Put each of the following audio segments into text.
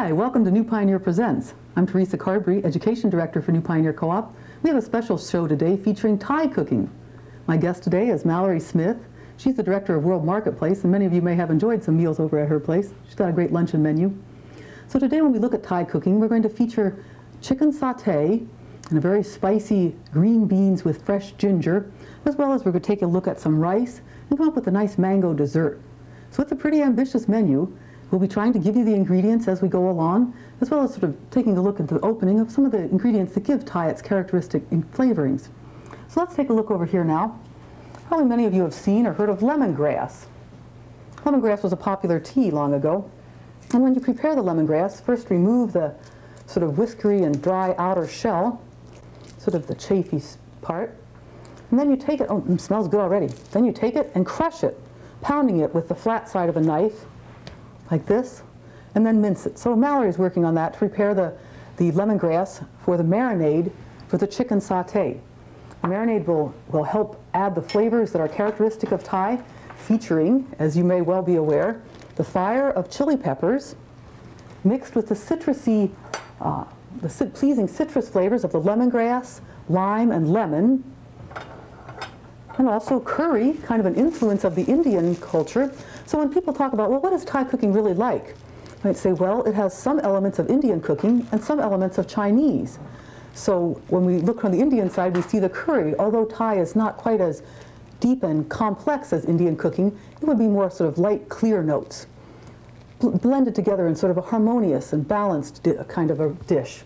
Hi, welcome to New Pioneer Presents. I'm Theresa Carbrey, Education Director for New Pioneer Co-op. We have a special show today featuring Thai cooking. My guest today is Mallory Smith. She's the Director of World Marketplace, and many of you may have enjoyed some meals over at her place. She's got a great luncheon menu. So today when we look at Thai cooking, we're going to feature chicken sauté and a very spicy green beans with fresh ginger, as well as we're going to take a look at some rice and come up with a nice mango dessert. So it's a pretty ambitious menu. We'll be trying to give you the ingredients as we go along, as well as sort of taking a look at the opening of some of the ingredients that give Thai its characteristic flavorings. So let's take a look over here now. Probably many of you have seen or heard of lemongrass. Lemongrass was a popular tea long ago. And when you prepare the lemongrass, first remove the sort of whiskery and dry outer shell, sort of the chafy part. And then you take it, oh, it smells good already. Then you take it and crush it, pounding it with the flat side of a knife, like this, and then mince it. So Mallory's working on that to prepare the lemongrass for the marinade for the chicken sauté. The marinade will help add the flavors that are characteristic of Thai, featuring, as you may well be aware, the fire of chili peppers mixed with the citrusy, pleasing citrus flavors of the lemongrass, lime, and lemon, and also curry, kind of an influence of the Indian culture. So when people talk about, well, what is Thai cooking really like? I might say, well, it has some elements of Indian cooking and some elements of Chinese. So when we look on the Indian side, we see the curry. Although Thai is not quite as deep and complex as Indian cooking, it would be more sort of light, clear notes, blended together in sort of a harmonious and balanced kind of a dish,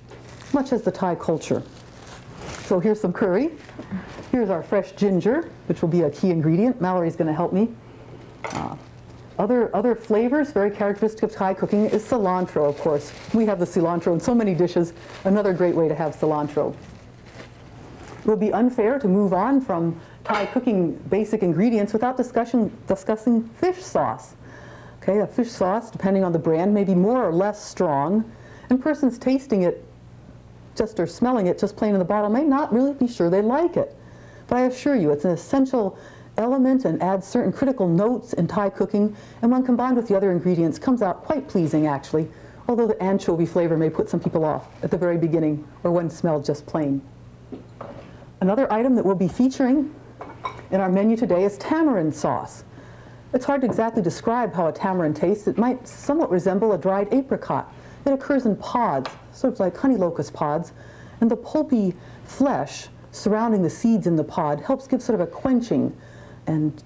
much as the Thai culture. So here's some curry. Here's our fresh ginger, which will be a key ingredient. Mallory's going to help me. Other flavors, very characteristic of Thai cooking, is cilantro, of course. We have the cilantro in so many dishes. Another great way to have cilantro. It would be unfair to move on from Thai cooking basic ingredients without discussing fish sauce. Okay, a fish sauce, depending on the brand, may be more or less strong, and persons tasting it or smelling it just plain in the bottle may not really be sure they like it. But I assure you, it's an essential element and adds certain critical notes in Thai cooking, and when combined with the other ingredients comes out quite pleasing actually, although the anchovy flavor may put some people off at the very beginning or when smelled just plain. Another item that we'll be featuring in our menu today is tamarind sauce. It's hard to exactly describe how a tamarind tastes. It might somewhat resemble a dried apricot. It occurs in pods, sort of like honey locust pods, and the pulpy flesh surrounding the seeds in the pod helps give sort of a quenching and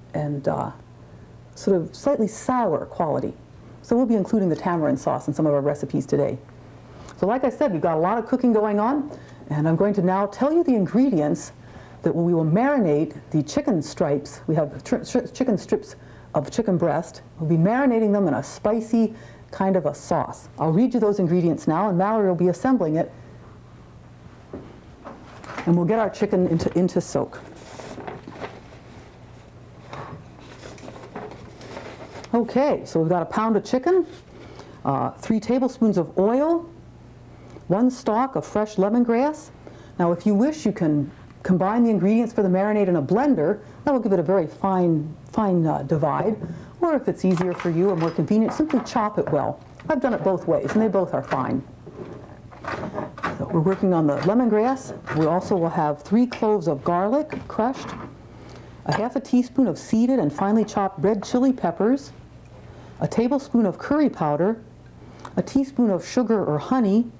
sort of slightly sour quality. So we'll be including the tamarind sauce in some of our recipes today. So like I said, we've got a lot of cooking going on, and I'm going to now tell you the ingredients that we will marinate the chicken stripes. We have chicken strips of chicken breast. We'll be marinating them in a spicy kind of a sauce. I'll read you those ingredients now, and Mallory will be assembling it, and we'll get our chicken into soak. Okay, so we've got a pound of chicken, 3 tablespoons of oil, 1 stalk of fresh lemongrass. Now if you wish, you can combine the ingredients for the marinade in a blender. That will give it a very fine divide. Or if it's easier for you or more convenient, simply chop it well. I've done it both ways, and they both are fine. So we're working on the lemongrass. We also will have 3 cloves of garlic crushed, a half a teaspoon of seeded and finely chopped red chili peppers, a tablespoon of curry powder, a teaspoon of sugar or honey,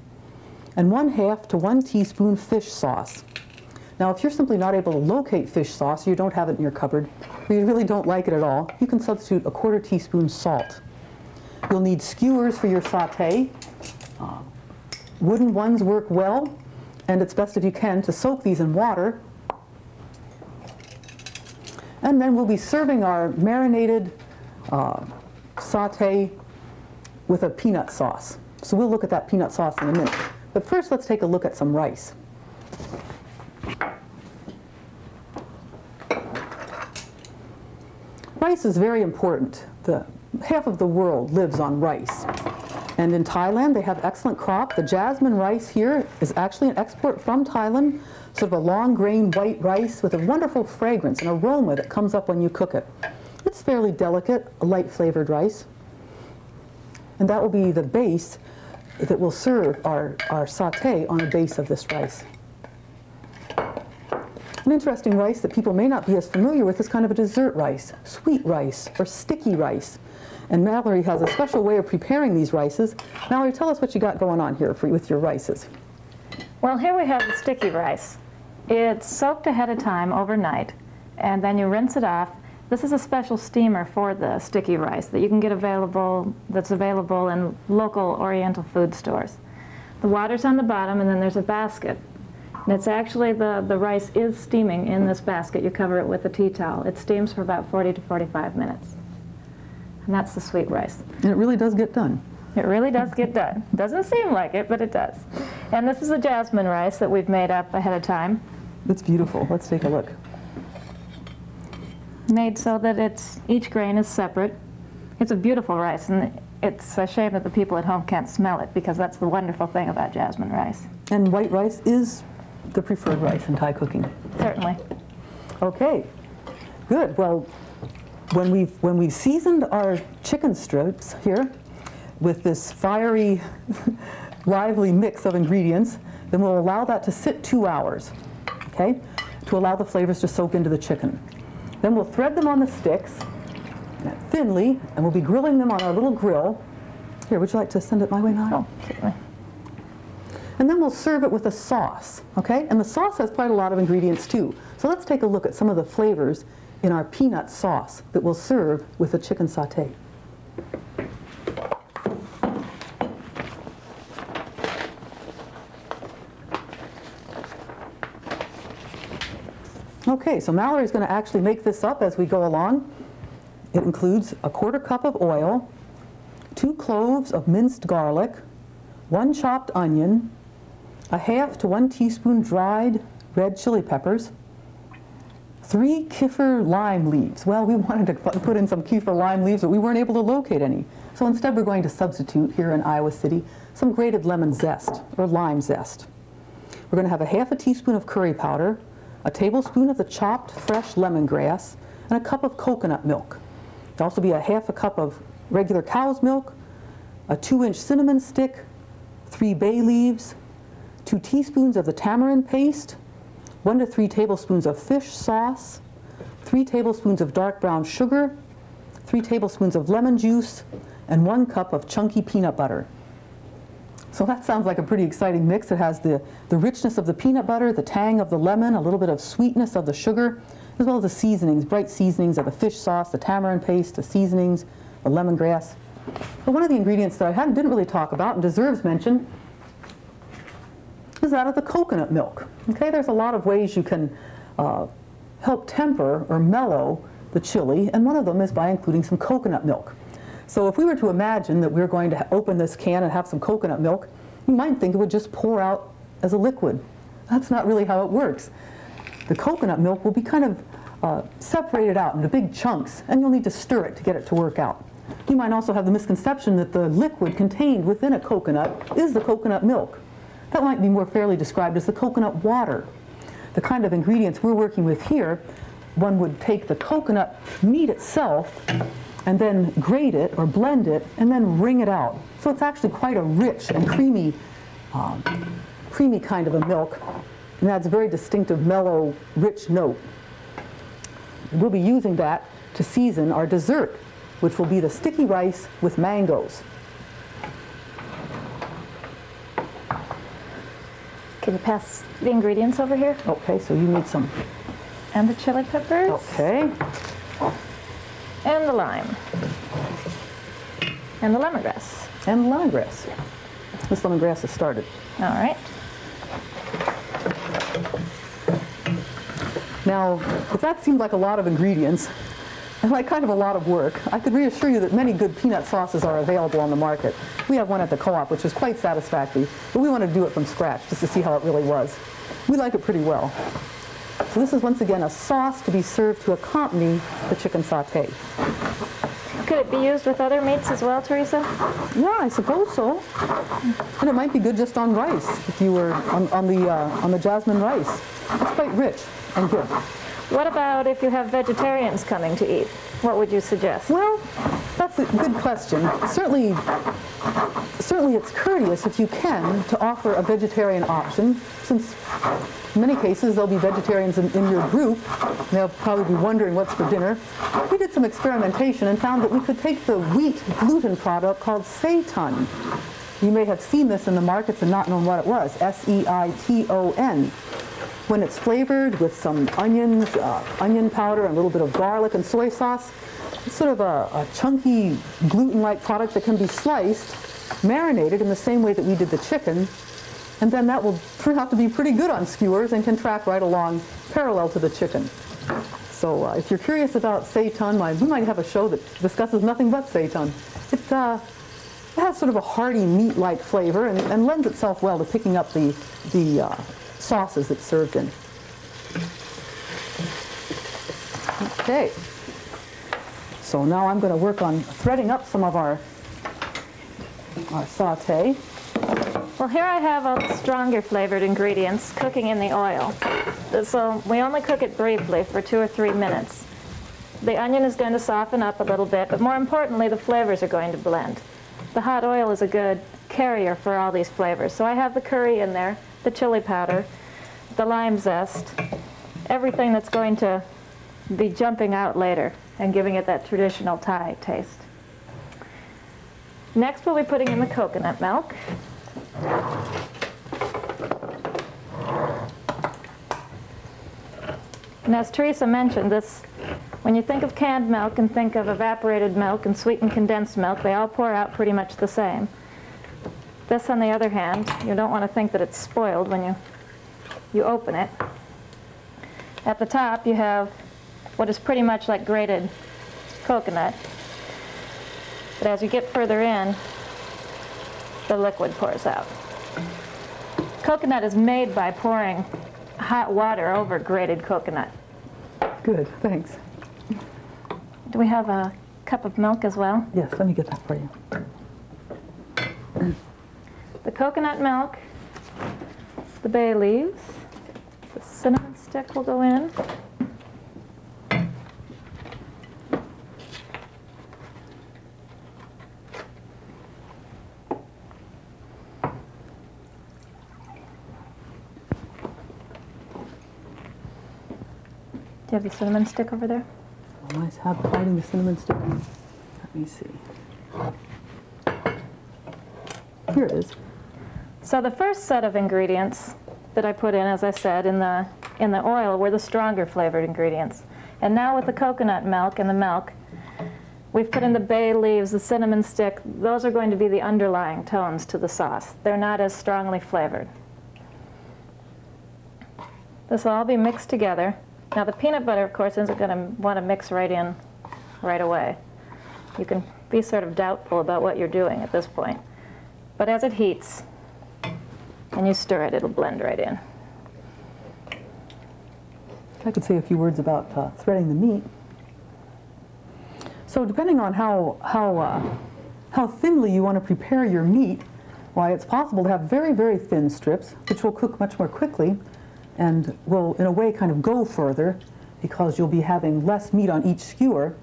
and 1/2 to 1 teaspoon fish sauce. Now, if you're simply not able to locate fish sauce, you don't have it in your cupboard, or you really don't like it at all, you can substitute a 1/4 teaspoon salt. You'll need skewers for your sauté. Wooden ones work well, and it's best if you can to soak these in water. And then we'll be serving our marinated sauté with a peanut sauce. So we'll look at that peanut sauce in a minute. But first, let's take a look at some rice. Rice is very important. Half of the world lives on rice. And in Thailand, they have excellent crop. The jasmine rice here is actually an export from Thailand, sort of a long grain white rice with a wonderful fragrance and aroma that comes up when you cook it. It's fairly delicate, a light flavored rice. And that will be the base that will serve our sauté on the base of this rice. An interesting rice that people may not be as familiar with is kind of a dessert rice, sweet rice, or sticky rice. And Mallory has a special way of preparing these rices. Mallory, tell us what you got going on here with your rices. Well, here we have the sticky rice. It's soaked ahead of time overnight, and then you rinse it off. This is a special steamer for the sticky rice that you can get that's available in local Oriental food stores. The water's on the bottom, and then there's a basket. And it's actually, the rice is steaming in this basket. You cover it with a tea towel. It steams for about 40 to 45 minutes. And that's the sweet rice. And it really does get done. It really does get done. Doesn't seem like it, but it does. And this is a jasmine rice that we've made up ahead of time. It's beautiful. Let's take a look. Made so that each grain is separate. It's a beautiful rice, and it's a shame that the people at home can't smell it, because that's the wonderful thing about jasmine rice. And white rice is the preferred rice in Thai cooking. Certainly. Okay, good. Well, when we've seasoned our chicken strips here with this fiery, lively mix of ingredients, then we'll allow that to sit 2 hours, okay, to allow the flavors to soak into the chicken. Then we'll thread them on the sticks thinly, and we'll be grilling them on our little grill. Here, would you like to send it my way now? Oh, certainly. And then we'll serve it with a sauce, okay? And the sauce has quite a lot of ingredients too. So let's take a look at some of the flavors in our peanut sauce that we'll serve with the chicken sauté. Okay, so Mallory's going to actually make this up as we go along. It includes a 1/4 cup of oil, 2 cloves of minced garlic, 1 chopped onion, 1/2 to 1 teaspoon dried red chili peppers, 3 kaffir lime leaves. Well, we wanted to put in some kaffir lime leaves, but we weren't able to locate any. So instead we're going to substitute here in Iowa City some grated lemon zest or lime zest. We're going to have 1/2 teaspoon of curry powder, a tablespoon of the chopped fresh lemongrass, and a cup of coconut milk. There'll also be 1/2 cup of regular cow's milk, a 2-inch cinnamon stick, 3 bay leaves, 2 teaspoons of the tamarind paste, 1 to 3 tablespoons of fish sauce, 3 tablespoons of dark brown sugar, 3 tablespoons of lemon juice, and 1 cup of chunky peanut butter. So that sounds like a pretty exciting mix. It has the richness of the peanut butter, the tang of the lemon, a little bit of sweetness of the sugar, as well as the seasonings, bright seasonings of the fish sauce, the tamarind paste, the seasonings, the lemongrass. But one of the ingredients that I didn't really talk about and deserves mention is that of the coconut milk. Okay, there's a lot of ways you can help temper or mellow the chili, and one of them is by including some coconut milk. So if we were to imagine that we're going to open this can and have some coconut milk, you might think it would just pour out as a liquid. That's not really how it works. The coconut milk will be kind of separated out into big chunks, and you'll need to stir it to get it to work out. You might also have the misconception that the liquid contained within a coconut is the coconut milk. That might be more fairly described as the coconut water. The kind of ingredients we're working with here, one would take the coconut meat itself and then grate it or blend it and then wring it out. So it's actually quite a rich and creamy kind of a milk, and adds a very distinctive, mellow, rich note. We'll be using that to season our dessert, which will be the sticky rice with mangoes. Can you pass the ingredients over here? Okay, so you need some. And the chili peppers. Okay. And the lime. And the lemongrass. And lemongrass. This lemongrass is started. All right. Now, if that seemed like a lot of ingredients, and like kind of a lot of work, I could reassure you that many good peanut sauces are available on the market. We have one at the co-op, which is quite satisfactory, but we want to do it from scratch just to see how it really was. We like it pretty well. So this is once again a sauce to be served to accompany the chicken sauté. Could it be used with other meats as well, Theresa? Yeah, I suppose so. And it might be good just on rice, if you were on the jasmine rice. It's quite rich and good. What about if you have vegetarians coming to eat? What would you suggest? Well, That's a good question. Certainly it's courteous, if you can, to offer a vegetarian option, since in many cases there'll be vegetarians in your group. They'll probably be wondering what's for dinner. We did some experimentation and found that we could take the wheat gluten product called seitan. You may have seen this in the markets and not known what it was, S-E-I-T-O-N. When it's flavored with some onions, onion powder, and a little bit of garlic and soy sauce, it's sort of a chunky gluten-like product that can be sliced, marinated in the same way that we did the chicken, and then that will turn out to be pretty good on skewers and can track right along parallel to the chicken. So if you're curious about seitan, we might have a show that discusses nothing but seitan. It has sort of a hearty meat-like flavor and lends itself well to picking up the sauces it's served in. Okay. So now I'm going to work on threading up some of our sauté. Well, here I have all the stronger flavored ingredients cooking in the oil. So we only cook it briefly for 2 or 3 minutes. The onion is going to soften up a little bit, but more importantly, the flavors are going to blend. The hot oil is a good carrier for all these flavors. So I have the curry in there, the chili powder, the lime zest, everything that's going to be jumping out later and giving it that traditional Thai taste. Next we'll be putting in the coconut milk. And as Theresa mentioned, when you think of canned milk and think of evaporated milk and sweetened condensed milk, they all pour out pretty much the same. This, on the other hand, you don't want to think that it's spoiled when you open it. At the top you have what is pretty much like grated coconut. But as you get further in, the liquid pours out. Coconut is made by pouring hot water over grated coconut. Good, thanks. Do we have a cup of milk as well? Yes, let me get that for you. The coconut milk, the bay leaves, the cinnamon stick will go in. Do you have the cinnamon stick over there? Oh, nice. How hiding the cinnamon stick? Let me see. Here it is. So the first set of ingredients that I put in, as I said, in the oil were the stronger flavored ingredients. And now with the coconut milk and the milk, we've put in the bay leaves, the cinnamon stick. Those are going to be the underlying tones to the sauce. They're not as strongly flavored. This will all be mixed together. Now the peanut butter, of course, isn't going to want to mix right in right away. You can be sort of doubtful about what you're doing at this point. But as it heats and you stir it, it'll blend right in. I could say a few words about threading the meat. So depending on how thinly you want to prepare your meat, why it's possible to have very, very thin strips, which will cook much more quickly and will, in a way, kind of go further because you'll be having less meat on each skewer.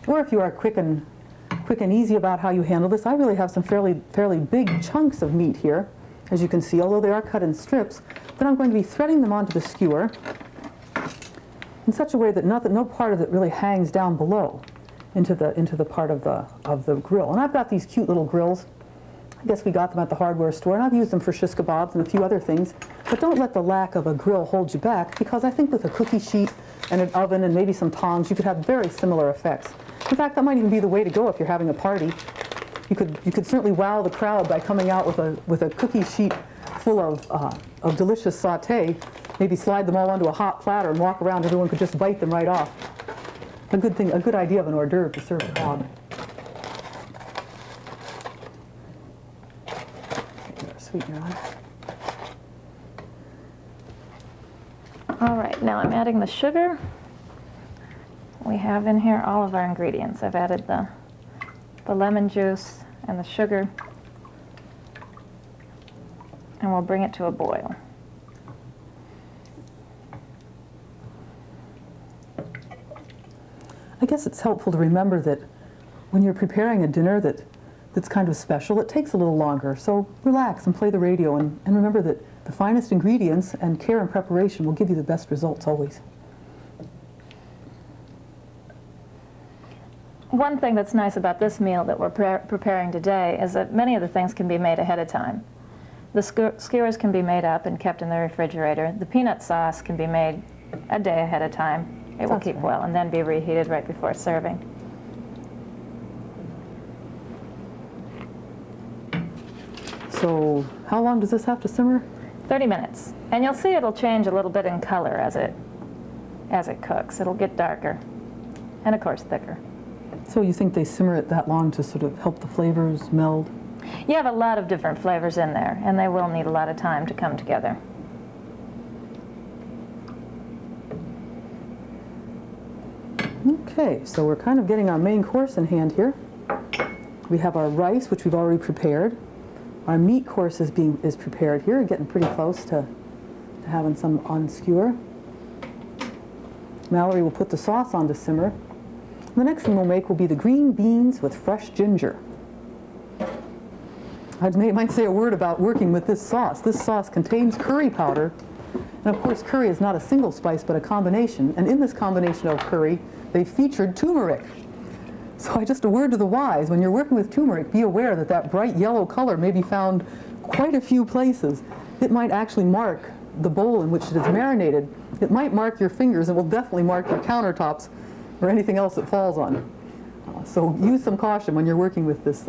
Or if you are quick and easy about how you handle this, I really have some fairly big chunks of meat here, as you can see, although they are cut in strips. Then I'm going to be threading them onto the skewer in such a way that no part of it really hangs down below into the part of the grill. And I've got these cute little grills. I guess we got them at the hardware store, and I've used them for shish kebabs and a few other things. But don't let the lack of a grill hold you back, because I think with a cookie sheet and an oven and maybe some tongs, you could have very similar effects. In fact, that might even be the way to go if you're having a party. You could certainly wow the crowd by coming out with a cookie sheet full of delicious sauté. Maybe slide them all onto a hot platter and walk around. Everyone could just bite them right off. A good idea of an hors d'oeuvre to serve a crowd. Sweetener on. All right, now I'm adding the sugar. We have in here all of our ingredients. I've added the lemon juice and the sugar, and we'll bring it to a boil. I guess it's helpful to remember that when you're preparing a dinner that's kind of special, it takes a little longer. So relax and play the radio, and remember that the finest ingredients and care and preparation will give you the best results always. One thing that's nice about this meal that we're preparing today is that many of the things can be made ahead of time. The skewers can be made up and kept in the refrigerator. The peanut sauce can be made a day ahead of time. It will keep well and then be reheated right before serving. So how long does this have to simmer? 30 minutes. And you'll see it'll change a little bit in color as it cooks. It'll get darker and, of course, thicker. So you think they simmer it that long to sort of help the flavors meld? You have a lot of different flavors in there, and they will need a lot of time to come together. Okay, so we're kind of getting our main course in hand here. We have our rice, which we've already prepared. Our meat course is prepared here, getting pretty close to having some on skewer. Mallory will put the sauce on to simmer. The next thing we'll make will be the green beans with fresh ginger. I might say a word about working with this sauce. This sauce contains curry powder, and of course curry is not a single spice but a combination, and in this combination of curry they featured turmeric. So just a word to the wise, when you're working with turmeric, be aware that that bright yellow color may be found quite a few places. It might actually mark the bowl in which it is marinated. It might mark your fingers, and will definitely mark your countertops or anything else it falls on. So use some caution when you're working with this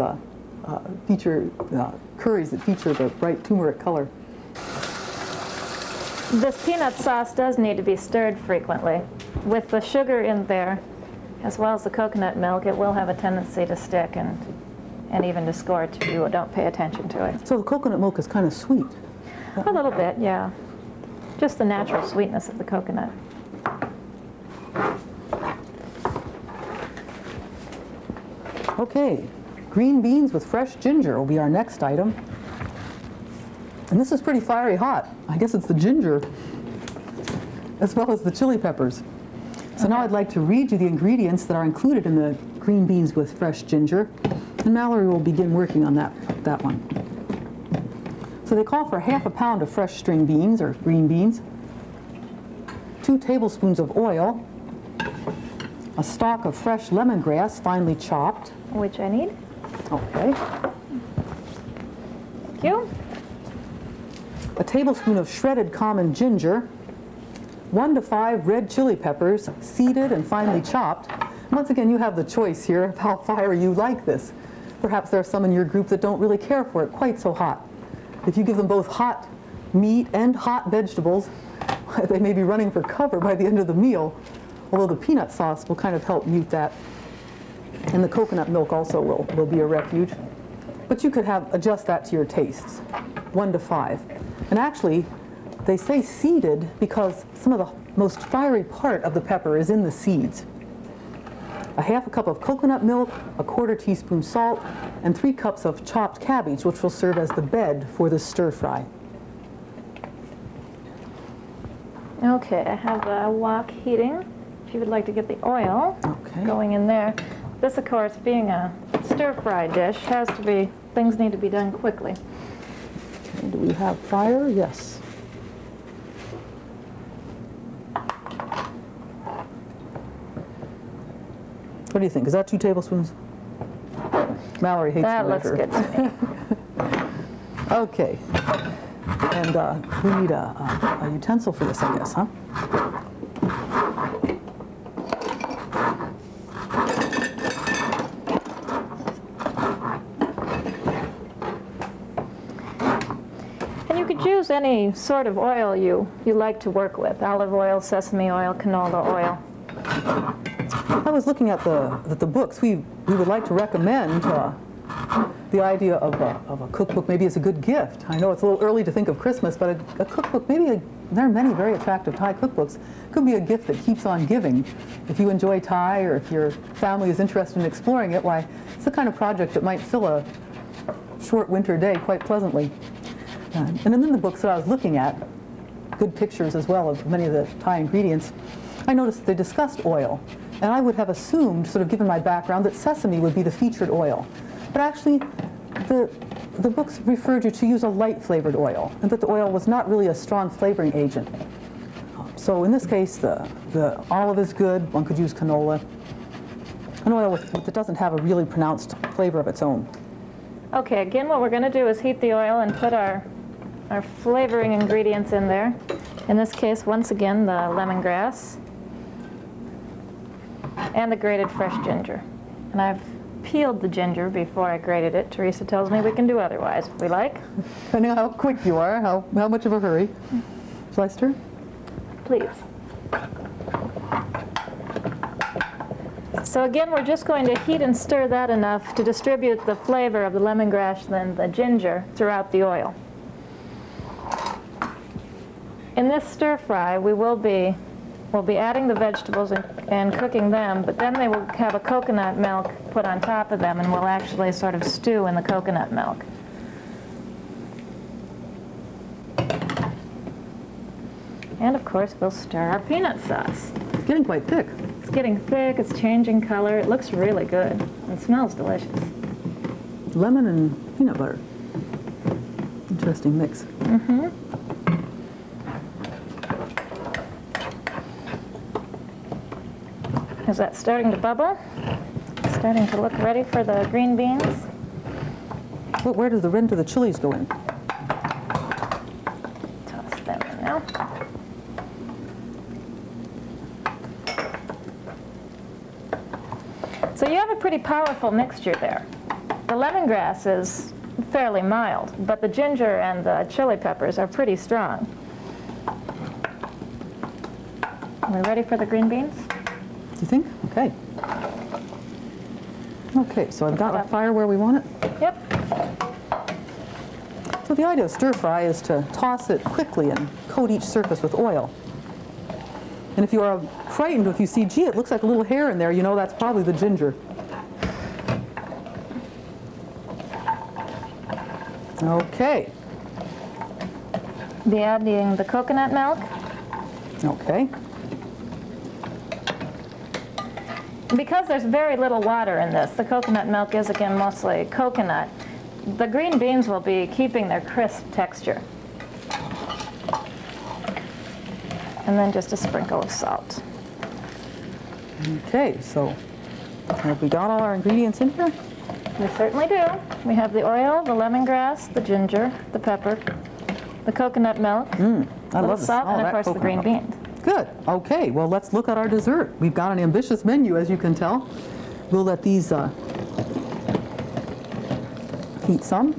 curries that feature the bright turmeric color. This peanut sauce does need to be stirred frequently. With the sugar in there, as well as the coconut milk, it will have a tendency to stick and even to scorch if you don't pay attention to it. So the coconut milk is kind of sweet. A little bit, yeah. Just the natural sweetness of the coconut. Okay, green beans with fresh ginger will be our next item. And this is pretty fiery hot. I guess it's the ginger as well as the chili peppers. So now I'd like to read you the ingredients that are included in the green beans with fresh ginger, and Mallory will begin working on that one. So they call for ½ pound of fresh string beans or green beans, 2 tablespoons of oil, a stalk of fresh lemongrass finely chopped. Which I need. Okay. Thank you. A tablespoon of shredded common ginger, 1 to 5 red chili peppers, seeded and finely chopped. Once again, you have the choice here of how fiery you like this. Perhaps there are some in your group that don't really care for it quite so hot. If you give them both hot meat and hot vegetables, they may be running for cover by the end of the meal, although the peanut sauce will kind of help mute that. And the coconut milk also will be a refuge. But you could adjust that to your tastes, 1 to 5. And actually, they say seeded because some of the most fiery part of the pepper is in the seeds. A ½ cup of coconut milk, a 1/4 teaspoon salt, and 3 cups of chopped cabbage, which will serve as the bed for the stir fry. Okay, I have a wok heating. If you would like to get the oil going in there. This, of course, being a stir-fry dish, things need to be done quickly. Okay, do we have fire? Yes. What do you think? Is that 2 tablespoons? Mallory hates that to measure. looks good to me. Okay. And we need a utensil for this, I guess, huh? And you could choose any sort of oil you like to work with. Olive oil, sesame oil, canola oil. I was looking at the books. We would like to recommend the idea of a cookbook maybe as a good gift. I know it's a little early to think of Christmas, but a cookbook, there are many very attractive Thai cookbooks, could be a gift that keeps on giving. If you enjoy Thai or if your family is interested in exploring it, why, it's the kind of project that might fill a short winter day quite pleasantly. And then in the books that I was looking at, good pictures as well of many of the Thai ingredients, I noticed they discussed oil. And I would have assumed, sort of given my background, that sesame would be the featured oil. But actually, the books referred you to use a light flavored oil, and that the oil was not really a strong flavoring agent. So in this case, the olive is good. One could use canola. An oil that doesn't have a really pronounced flavor of its own. Okay, again, what we're going to do is heat the oil and put our flavoring ingredients in there. In this case, once again, the lemongrass and the grated fresh ginger. And I've peeled the ginger before I grated it. Teresa tells me we can do otherwise if we like. Depending on how quick you are, how much of a hurry. Shall I stir? Please. So again, we're just going to heat and stir that enough to distribute the flavor of the lemongrass and the ginger throughout the oil. In this stir fry, we'll be adding the vegetables and cooking them, but then they will have a coconut milk put on top of them, and we'll actually sort of stew in the coconut milk. And of course, we'll stir our peanut sauce. It's getting quite thick. It's getting thick, it's changing color, it looks really good, and smells delicious. Lemon and peanut butter. Interesting mix. Mm-hmm. Is that starting to bubble? Starting to look ready for the green beans? Well, where do the chilies go in? Toss them in now. So you have a pretty powerful mixture there. The lemongrass is fairly mild, but the ginger and the chili peppers are pretty strong. Are we ready for the green beans? Do you think? Okay. Okay, so I've got our fire where we want it. Yep. So the idea of stir fry is to toss it quickly and coat each surface with oil. And if you are frightened, if you see, gee, it looks like a little hair in there, you know that's probably the ginger. Okay. Be adding the coconut milk. Okay. Because there's very little water in this, the coconut milk is again mostly coconut, the green beans will be keeping their crisp texture. And then just a sprinkle of salt. Okay, so have we got all our ingredients in here? We certainly do. We have the oil, the lemongrass, the ginger, the pepper, the coconut milk, I love the salt, smell and of of that course the coconut green milk. beans. Good. Okay, well, let's look at our dessert. We've got an ambitious menu, as you can tell. We'll let these heat some.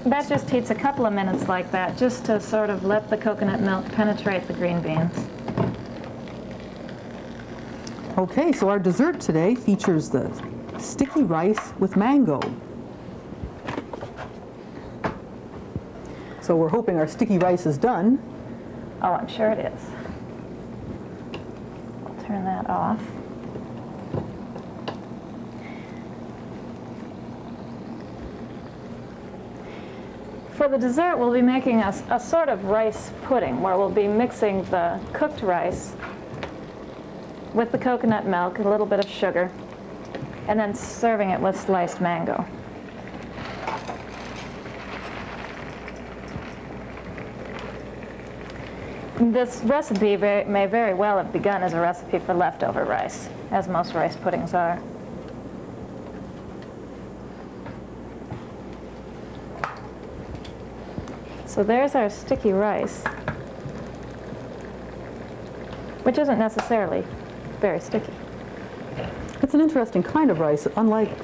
That just heats a couple of minutes like that, just to sort of let the coconut milk penetrate the green beans. Okay, so our dessert today features the sticky rice with mango. So we're hoping our sticky rice is done. Oh, I'm sure it is. I'll turn that off. For the dessert, we'll be making a sort of rice pudding where we'll be mixing the cooked rice with the coconut milk, a little bit of sugar, and then serving it with sliced mango. This recipe may very well have begun as a recipe for leftover rice, as most rice puddings are. So there's our sticky rice, which isn't necessarily very sticky. It's an interesting kind of rice, unlike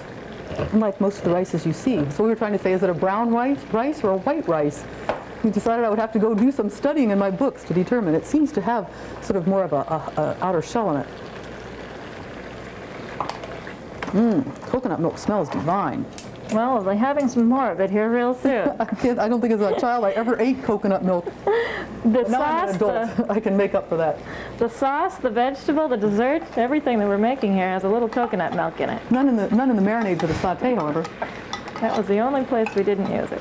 most of the rices you see. So we were trying to say, is it a brown rice or a white rice? We decided I would have to go do some studying in my books to determine. It seems to have sort of more of a outer shell in it. Coconut milk smells divine. Well, we'll be having some more of it here real soon. I don't think as a child I ever ate coconut milk. The Now I'm an sauce, adult. I can make up for that. the sauce, the vegetable, the dessert, everything that we're making here has a little coconut milk in it. None in the marinade for the sauté, however. That was the only place we didn't use it.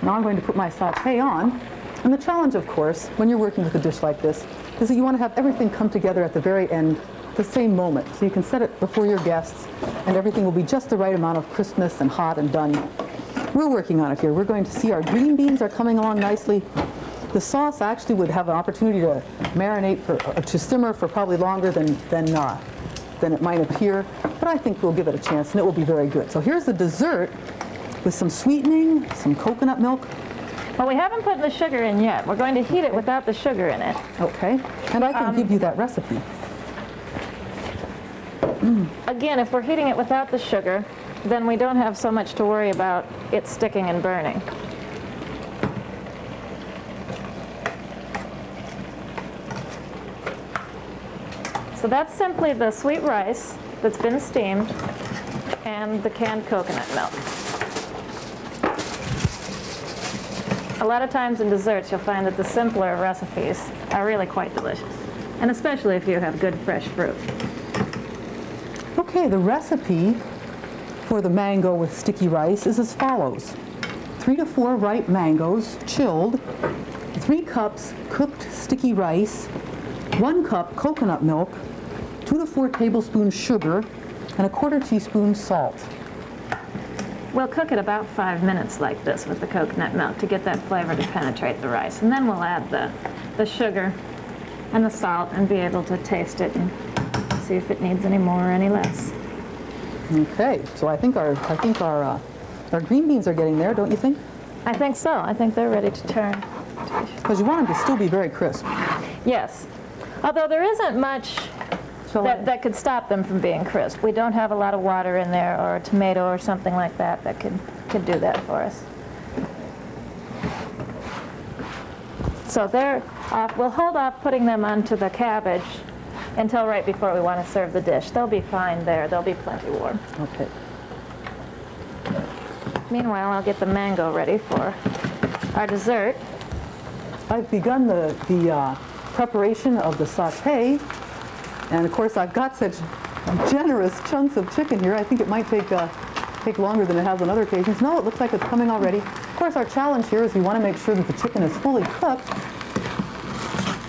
Now I'm going to put my sauté on. And the challenge, of course, when you're working with a dish like this, is that you want to have everything come together at the very end the same moment. So you can set it before your guests, and everything will be just the right amount of crispness and hot and done. We're working on it here. We're going to see our green beans are coming along nicely. The sauce actually would have an opportunity to marinate to simmer for probably longer than it might appear, but I think we'll give it a chance and it will be very good. So here's the dessert with some sweetening, some coconut milk. Well, we haven't put the sugar in yet. We're going to heat it without the sugar in it. Okay, and I can give you that recipe. Again, if we're heating it without the sugar, then we don't have so much to worry about it sticking and burning. So that's simply the sweet rice that's been steamed and the canned coconut milk. A lot of times in desserts you'll find that the simpler recipes are really quite delicious, and especially if you have good fresh fruit. Okay, the recipe for the mango with sticky rice is as follows. 3 to 4 ripe mangoes, chilled, 3 cups cooked sticky rice, 1 cup coconut milk, 2 to 4 tablespoons sugar, and a 1/4 teaspoon salt. We'll cook it about 5 minutes like this with the coconut milk to get that flavor to penetrate the rice. And then we'll add the sugar and the salt and be able to taste it and see if it needs any more or any less. Okay, so I think our green beans are getting there, don't you think? I think so. I think they're ready to turn. Because you want them to still be very crisp. Yes. Although there isn't much that could stop them from being crisp. We don't have a lot of water in there or a tomato or something like that that could do that for us. So they're off. We'll hold off putting them onto the cabbage until right before we want to serve the dish. They'll be fine there. They'll be plenty warm. Okay. Meanwhile, I'll get the mango ready for our dessert. I've begun the preparation of the sauté, and of course I've got such generous chunks of chicken here. I think it might take longer than it has on other occasions. No, it looks like it's coming already. Of course, our challenge here is we want to make sure that the chicken is fully cooked,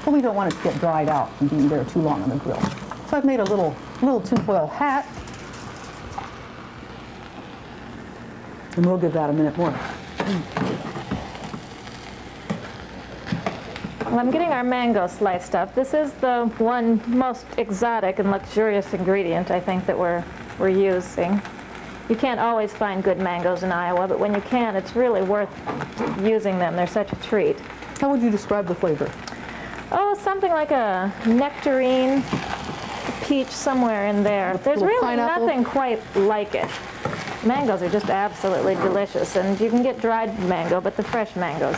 but we don't want it to get dried out and being there too long on the grill. So I've made a little tinfoil hat, and we'll give that a minute more. Well, I'm getting our mango sliced up. This is the one most exotic and luxurious ingredient I think that we're using. You can't always find good mangoes in Iowa, but when you can, it's really worth using them. They're such a treat. How would you describe the flavor? Oh, something like a nectarine, peach, somewhere in there. There's really pineapple? nothing quite like it. Mangoes are just absolutely delicious, and you can get dried mango, but the fresh mangoes,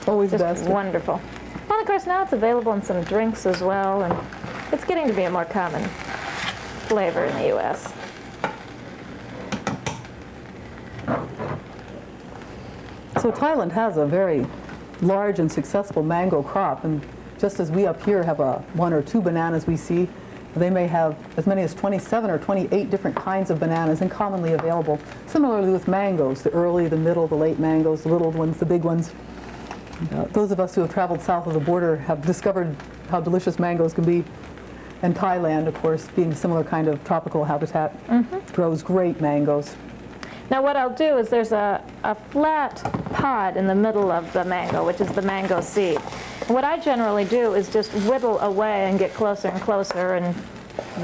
Always just best. wonderful. Well, of course, now it's available in some drinks as well, and it's getting to be a more common flavor in the U.S. So Thailand has a very large and successful mango crop, and just as we up here have 1 or 2 bananas we see, they may have as many as 27 or 28 different kinds of bananas and commonly available. Similarly with mangoes, the early, the middle, the late mangoes, the little ones, the big ones. Those of us who have traveled south of the border have discovered how delicious mangoes can be. And Thailand, of course, being a similar kind of tropical habitat, grows great mangoes. Now what I'll do is there's a flat pod in the middle of the mango, which is the mango seed. And what I generally do is just whittle away and get closer and closer, and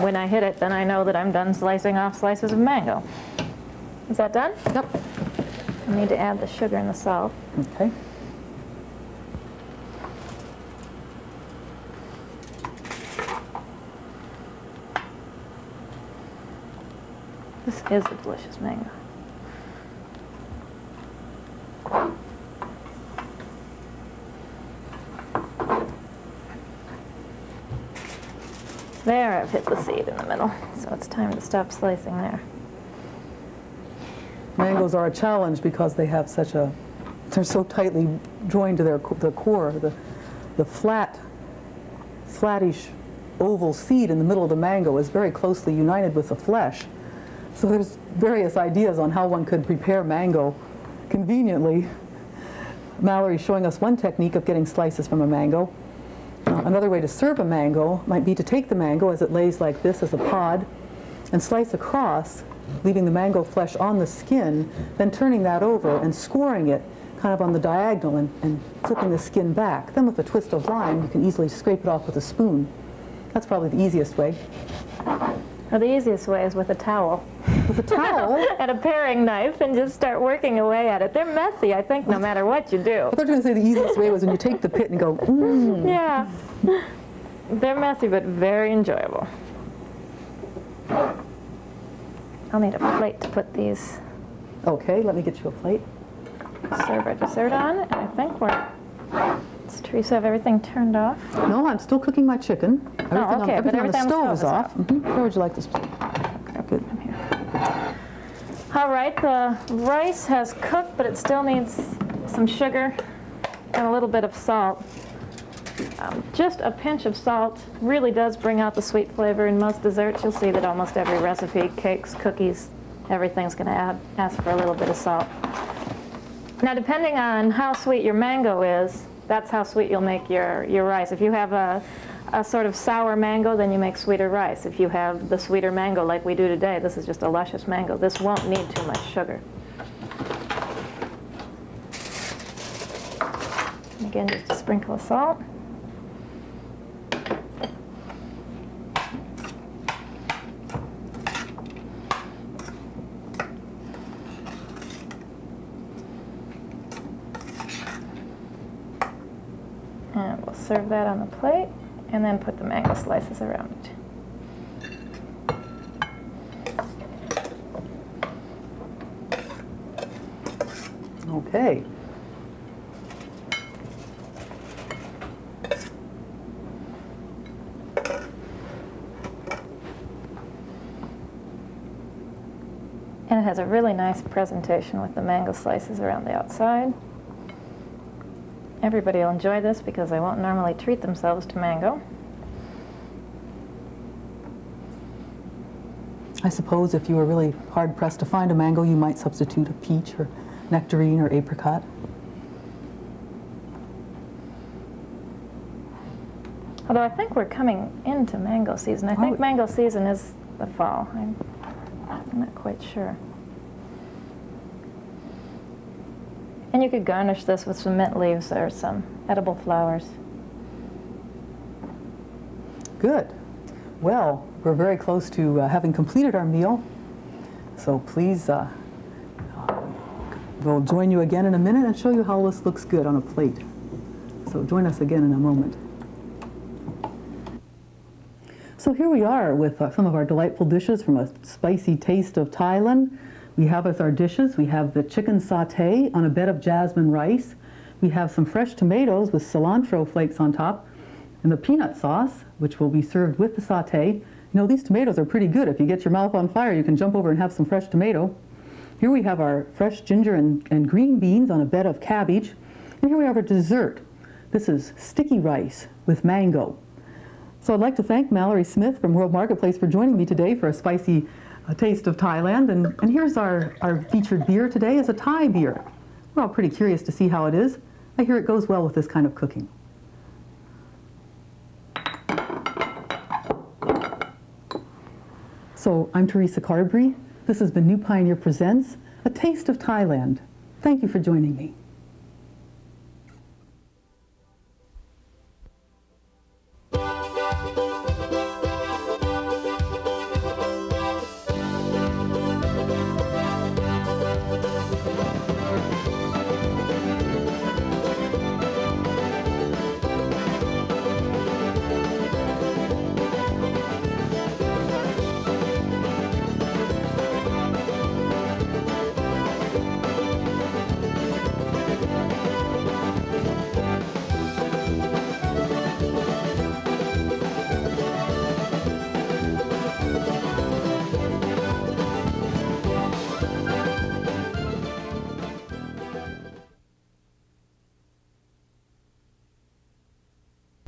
when I hit it, then I know that I'm done slicing off slices of mango. Is that done? Yep. I need to add the sugar and the salt. Okay. This is a delicious mango. There, I've hit the seed in the middle, so it's time to stop slicing there. Mangoes are a challenge because they have they're so tightly joined to the core. The flattish oval seed in the middle of the mango is very closely united with the flesh. So there's various ideas on how one could prepare mango conveniently. Mallory's showing us one technique of getting slices from a mango. Another way to serve a mango might be to take the mango as it lays like this as a pod and slice across, leaving the mango flesh on the skin, then turning that over and scoring it kind of on the diagonal and flipping the skin back. Then with a twist of lime, you can easily scrape it off with a spoon. That's probably the easiest way. Well, the easiest way is with a towel. With a towel? And a paring knife and just start working away at it. They're messy, I think, no matter what you do. I thought you were going to say the easiest way was when you take the pit and go, mmm. Yeah. They're messy, but very enjoyable. I'll need a plate to put these. Okay, let me get you a plate. Serve our dessert on, and I think does Theresa have everything turned off? No, I'm still cooking my chicken. Everything on the stove is off. Where would you like this plate? Good. All right, the rice has cooked, but it still needs some sugar and a little bit of salt. Just a pinch of salt really does bring out the sweet flavor in most desserts. You'll see that almost every recipe, cakes, cookies, everything's going to ask for a little bit of salt. Now, depending on how sweet your mango is, that's how sweet you'll make your rice. If you have a sort of sour mango, then you make sweeter rice. If you have the sweeter mango like we do today, this is just a luscious mango. This won't need too much sugar. And again, just a sprinkle of salt. And we'll serve that on the plate, and then put the mango slices around it. Okay. And it has a really nice presentation with the mango slices around the outside. Everybody will enjoy this because they won't normally treat themselves to mango. I suppose if you were really hard-pressed to find a mango, you might substitute a peach or nectarine or apricot. Although I think we're coming into mango season. I think mango season is the fall. I'm not quite sure. And you could garnish this with some mint leaves or some edible flowers. Good. Well, we're very close to having completed our meal. So please, we'll join you again in a minute and show you how this looks good on a plate. So join us again in a moment. So here we are with some of our delightful dishes from a spicy taste of Thailand. We have as our dishes, we have the chicken sauté on a bed of jasmine rice. We have some fresh tomatoes with cilantro flakes on top, and the peanut sauce, which will be served with the sauté. You know, these tomatoes are pretty good. If you get your mouth on fire, you can jump over and have some fresh tomato. Here we have our fresh ginger and green beans on a bed of cabbage. And here we have our dessert. This is sticky rice with mango. So I'd like to thank Mallory Smith from World Marketplace for joining me today for a spicy taste of Thailand. And here's our featured beer today is a Thai beer. We're all pretty curious to see how it is. I hear it goes well with this kind of cooking. So I'm Theresa Carbrey. This has been New Pioneer Presents, A Taste of Thailand. Thank you for joining me.